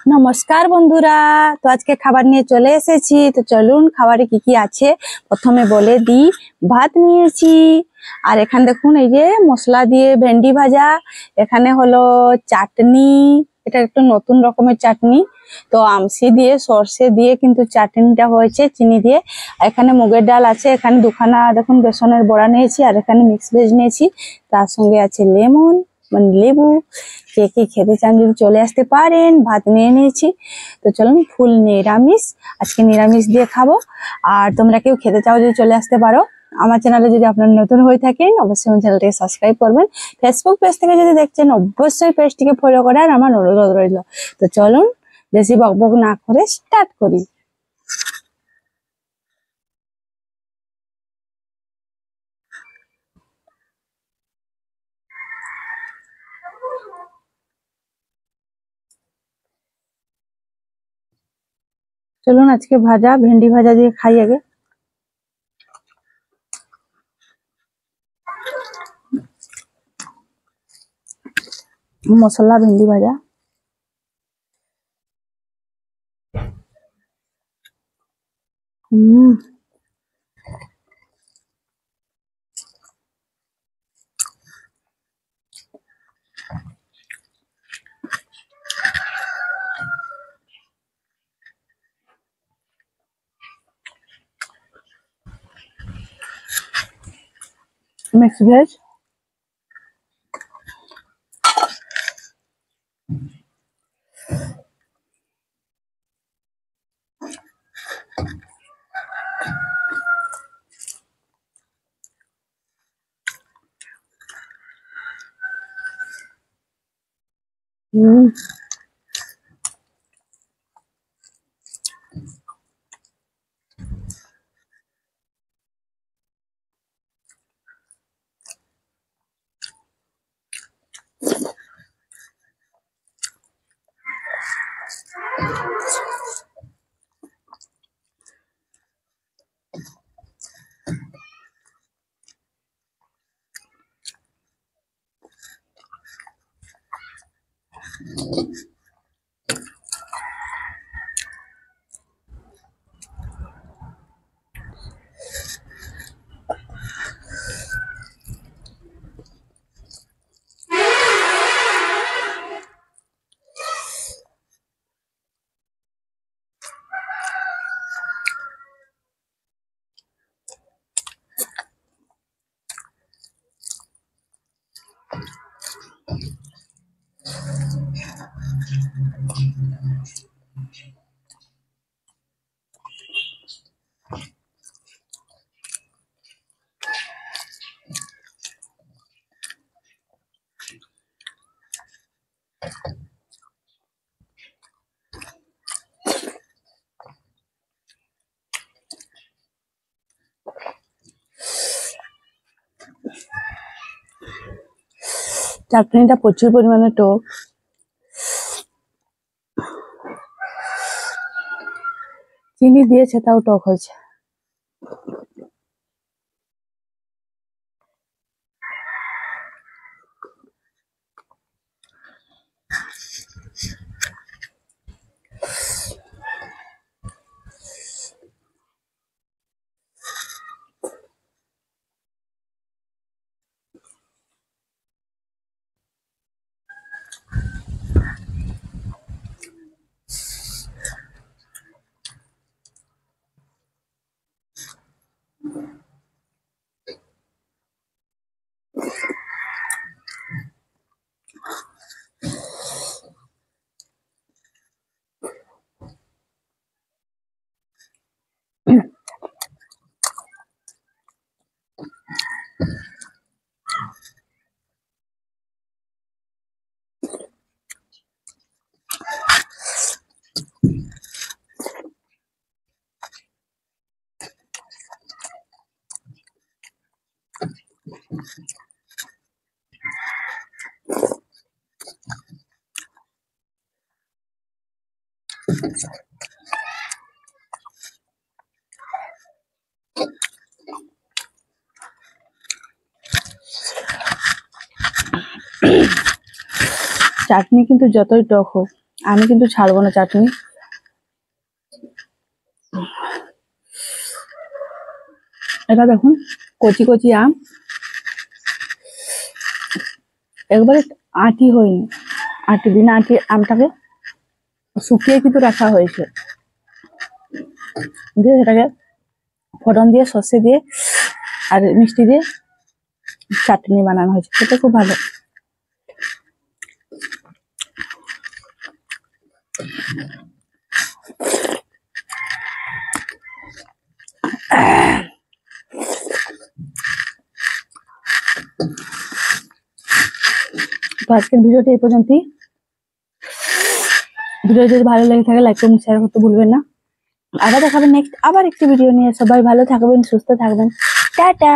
নমস্কার বন্ধুরা, তো আজকে খাবার নিয়ে চলে এসেছি। তো চলুন খাবারে কি কি আছে প্রথমে বলে দিই। ভাত নিয়েছি, আর এখানে দেখুন এই যে মশলা দিয়ে ভেন্ডি ভাজা, এখানে হলো চাটনি, এটা একটু নতুন রকমের চাটনি। তো আমসি দিয়ে সর্ষে দিয়ে কিন্তু চাটনিটা হয়েছে চিনি দিয়ে। আর এখানে মুগের ডাল আছে, এখানে দুখানা দেখুন বেসনের বড়া নিয়েছি, আর এখানে মিক্স ভেজ নিয়েছি। তার সঙ্গে আছে লেমন মানে লেবু। কে কে খেতে চান যদি চলে আসতে পারেন। ভাত নিয়ে নিয়েছি। তো চলুন ফুল নিরামিষ, আজকে নিরামিষ দিয়ে খাবো। আর তোমরা কেউ খেতে চাও যদি চলে আসতে পারো। আমার চ্যানেলে যদি আপনারা নতুন হয়ে থাকেন অবশ্যই আমার চ্যানেলটিকে সাবস্ক্রাইব করবেন। ফেসবুক পেজ থেকে যদি দেখছেন অবশ্যই পেজটিকে ফলো করার আমার অনুরোধ রইল। তো চলুন বেশি বকবক না করে স্টার্ট করি। চলুন আজকে ভাজা ভেন্ডি ভাজা দিয়ে খাই আগে। মশলা ভেন্ডি ভাজা। হুম, মিক্স ভেজ। হুম, চাটনিটা প্রচুর পরিমাণে টক। চিনি দিয়েছে তাও টক হয়েছে। চাটনি কিন্তু যতই টক হোক আমি কিন্তু ছাড়বো না চাটনি। এটা দেখুন কচি কচি আম, একবারে আঁটি হয়নি, আঁটি বিনা আঁটি আমটাকে শুকিয়ে কিন্তু রাখা হয়েছে, দিয়ে সেটাকে ফোড়ন দিয়ে সর্ষে দিয়ে আর মিষ্টি দিয়ে চাটনি বানানো হয়েছে, সেটা খুব ভালো। তো আজকের ভিডিওটা এই পর্যন্তই। ভিডিও যদি ভালো লেগে থাকে লাইক করুন, শেয়ার করতে ভুলবেন না। আবার দেখাবেন নেক্সট আবার একটি ভিডিও নিয়ে। সবাই ভালো থাকবেন, সুস্থ থাকবেন, টাটা।